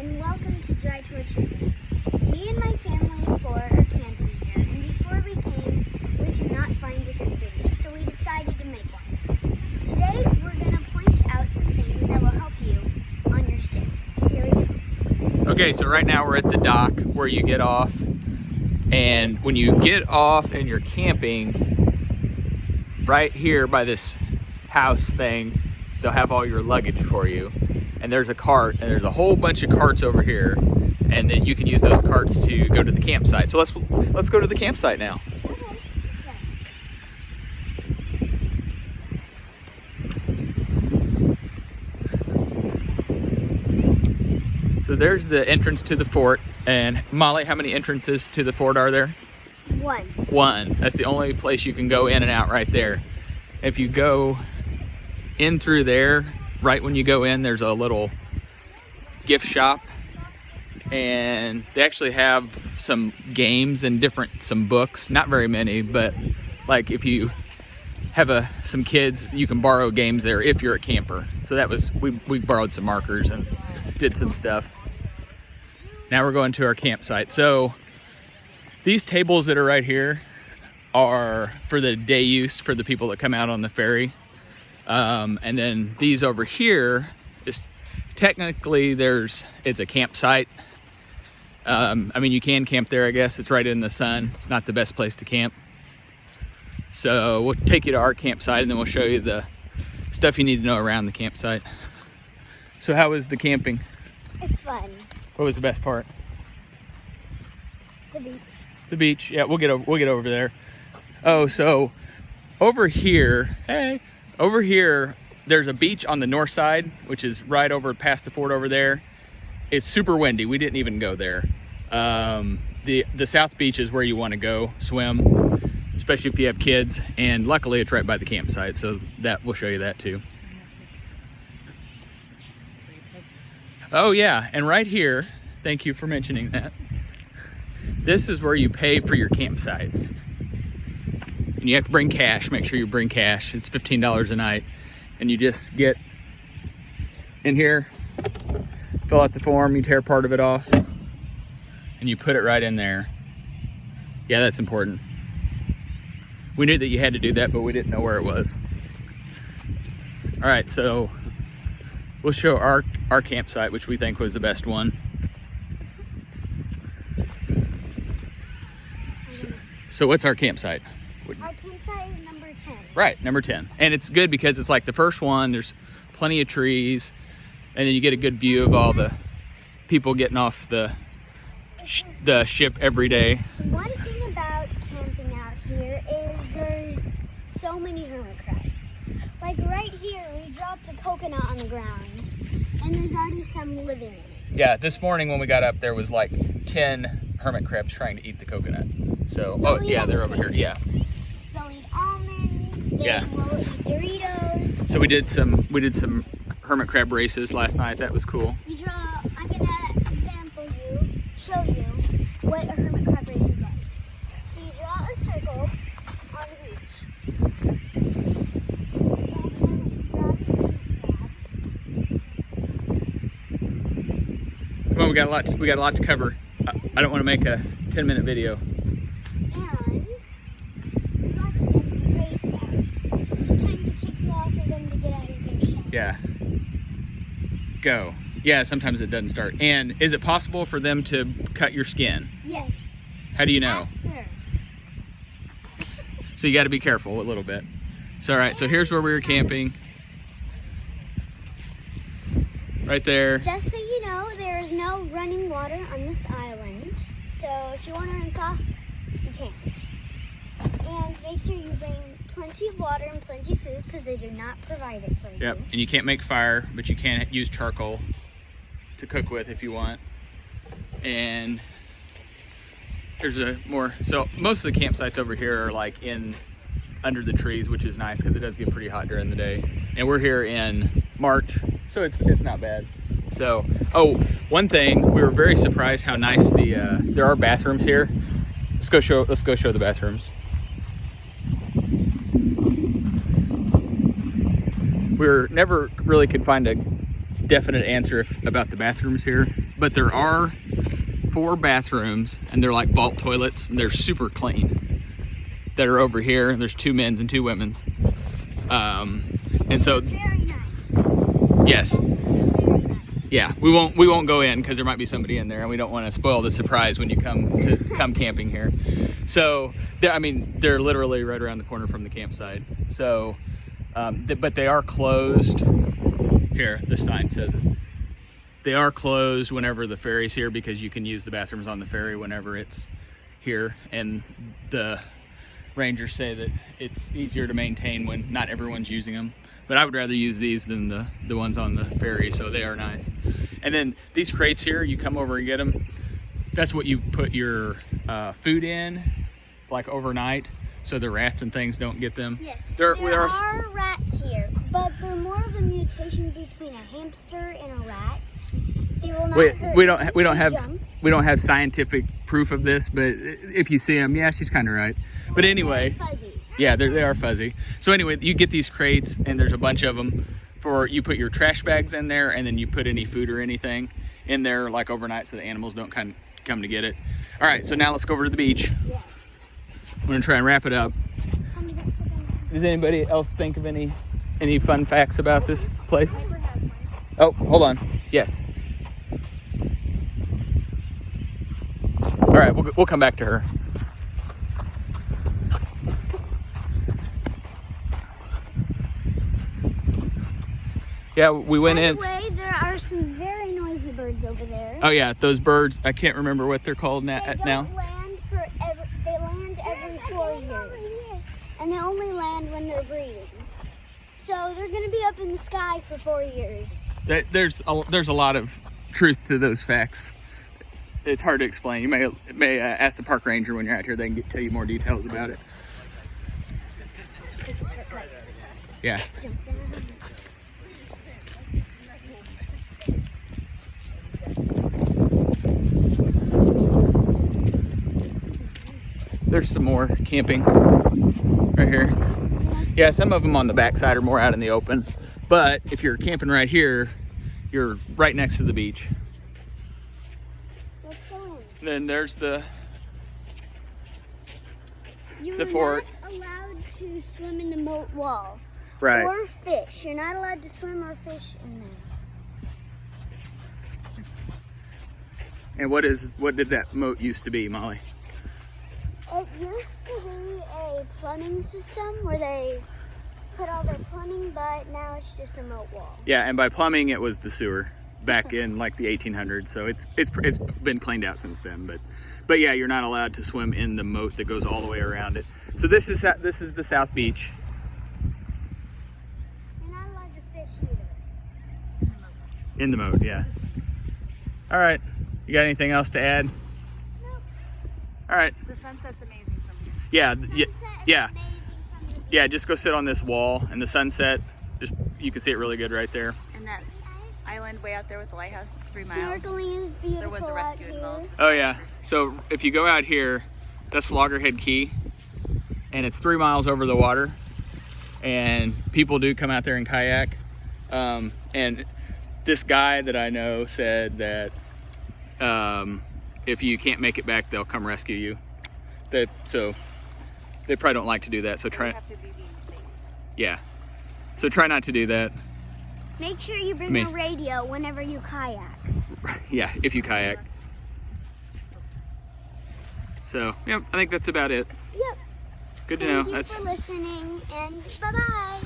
and welcome to Dry Tortugas. Me and my family of 4 are camping here, and before we came, we could not find a good video, so we decided to make one. Today, we're going to point out some things that will help you on your stay. Here we go. Okay, so right now we're at the dock where you get off, and when you get off and you're camping, right here by this house thing, they'll have all your luggage for you. And there's a cart, and there's a whole bunch of carts over here, and then you can use those carts to go to the campsite. So let's go to the campsite now. Okay, So there's the entrance to the fort. And Molly, how many entrances to the fort are there? One. One. That's the only place you can go in and out right there. If you go in through there, right when you go in, there's a little gift shop, and they actually have some games and some books, not very many, but like if you have some kids, you can borrow games there if you're a camper. So that was, we borrowed some markers and did some stuff. Now we're going to our campsite. So these tables that are right here are for the day use for the people that come out on the ferry. And then these over here is technically it's a campsite. I mean, you can camp there, I guess. It's right in the sun. It's not the best place to camp. So we'll take you to our campsite, and then we'll show you the stuff you need to know around the campsite. So how was the camping? It's fun. What was the best part? The beach. The beach. Yeah, we'll get over there. Oh, so over here, over here, there's a beach on the north side, which is right over past the fort over there. It's super windy. We didn't even go there. The south beach is where you want to go swim, especially if you have kids. And luckily, it's right by the campsite, so that we'll show you that too. Oh yeah, and right here, thank you for mentioning that. This is where you pay for your campsite. And you have to bring cash. Make sure you bring cash. It's $15 a night. And you just get in here, fill out the form, you tear part of it off, and you put it right in there. Yeah, that's important. We knew that you had to do that, but we didn't know where it was. All right, so we'll show our campsite, which we think was the best one. So what's our campsite? Our campsite is number 10. Right, number 10. And it's good because it's like the first one, there's plenty of trees, and then you get a good view of all the people getting off the ship every day. One thing about camping out here is there's so many hermit crabs. Like right here, we dropped a coconut on the ground, and there's already some living in it. Yeah, this morning when we got up, there was like 10 hermit crabs trying to eat the coconut. So, oh yeah, they're over here, yeah. They'll eat almonds, they will eat Doritos. So we did some hermit crab races last night. That was cool. I'm gonna show you what a hermit crab race is like. So you draw a circle on the beach. Come on, we got a lot to cover. I don't want to make a 10-minute video. And you actually race out. Sometimes it takes a while for them to get out of their shell. Yeah. Go. Yeah, sometimes it doesn't start. And is it possible for them to cut your skin? Yes. How do you know? Ask her. So you got to be careful a little bit. So all right, so here's where we were camping. Right there. Just so you know, there is no running water on this island. So if you want to rinse off, you can't. And make sure you bring plenty of water and plenty of food because they do not provide it for you. Yep, and you can't make fire, but you can use charcoal to cook with if you want. And there's so most of the campsites over here are like under the trees, which is nice because it does get pretty hot during the day. And we're here in March, so it's not bad. So, oh, one thing, we were very surprised how nice there are bathrooms here. Let's go show the bathrooms. We never really could find a definite answer about the bathrooms here, but there are 4 bathrooms, and they're like vault toilets, and they're super clean, that are over here. There's 2 men's and 2 women's. And so, Very nice. yes. Very nice. Yeah, we won't go in because there might be somebody in there, and we don't want to spoil the surprise when you come camping here. So, they're literally right around the corner from the campsite. So, but they are closed. Here, the sign says it. They are closed whenever the ferry's here, because you can use the bathrooms on the ferry whenever it's here, and the rangers say that it's easier to maintain when not everyone's using them. But I would rather use these than the ones on the ferry, so they are nice. And then these crates here, you come over and get them. That's what you put your food in, like overnight, so the rats and things don't get them. Yes, there are rats here, but they're more of a mutation between a hamster and a rat. They will not hurt. We don't have scientific proof of this, but if you see them, yeah, she's kind of right. But anyway, They're fuzzy. yeah, they are fuzzy. So anyway, you get these crates, and there's a bunch of them. You put your trash bags in there, and then you put any food or anything in there like overnight, so the animals don't come to get it. All right, so now let's go over to the beach. Yes. I'm gonna try and wrap it up. Does anybody else think of any fun facts about this place? Oh, hold on. Yes. All right, we'll come back to her. Yeah, we went in. By the way, there are some very noisy birds over there. Oh yeah, those birds. I can't remember what they're called now. They don't land they land every 4 years, and they only land when they're breeding. So they're going to be up in the sky for 4 years. There's a lot of truth to those facts. It's hard to explain. You may ask the park ranger when you're out here. They can tell you more details about it. Yeah. There's some more camping right here. Yeah, some of them on the backside are more out in the open. But if you're camping right here, you're right next to the beach. What's going? Then there's the You're fort. not allowed to swim in the moat wall. Right. Or fish. You're not allowed to swim or fish in there. And what did that moat used to be, Molly? It used to be a plumbing system where they put all their plumbing, but now it's just a moat wall. Yeah, and by plumbing it was the sewer back in like the 1800s. So it's been cleaned out since then. But yeah, you're not allowed to swim in the moat that goes all the way around it. So this is the South Beach. You're not allowed to fish either. In the moat, yeah. All right. You got anything else to add? Nope. All right. The sunset's amazing from here. Yeah, Sunset yeah, is yeah, amazing from the yeah. Just go sit on this wall, and the sunset. You can see it really good right there. And that island way out there with the lighthouse is 3 miles. Snorkeling is beautiful. There was a rescue out here. involved. Oh yeah. So if you go out here, that's Loggerhead Key, and it's 3 miles over the water. And people do come out there and kayak. And this guy that I know said that if you can't make it back, they'll come rescue you. So they probably don't like to do that. So try. You have to be being safe. Yeah. So try not to do that. Make sure you bring a radio whenever you kayak. Yeah, if you kayak. So, yeah, I think that's about it. Yep. Good to know. Thank you for listening, and bye-bye.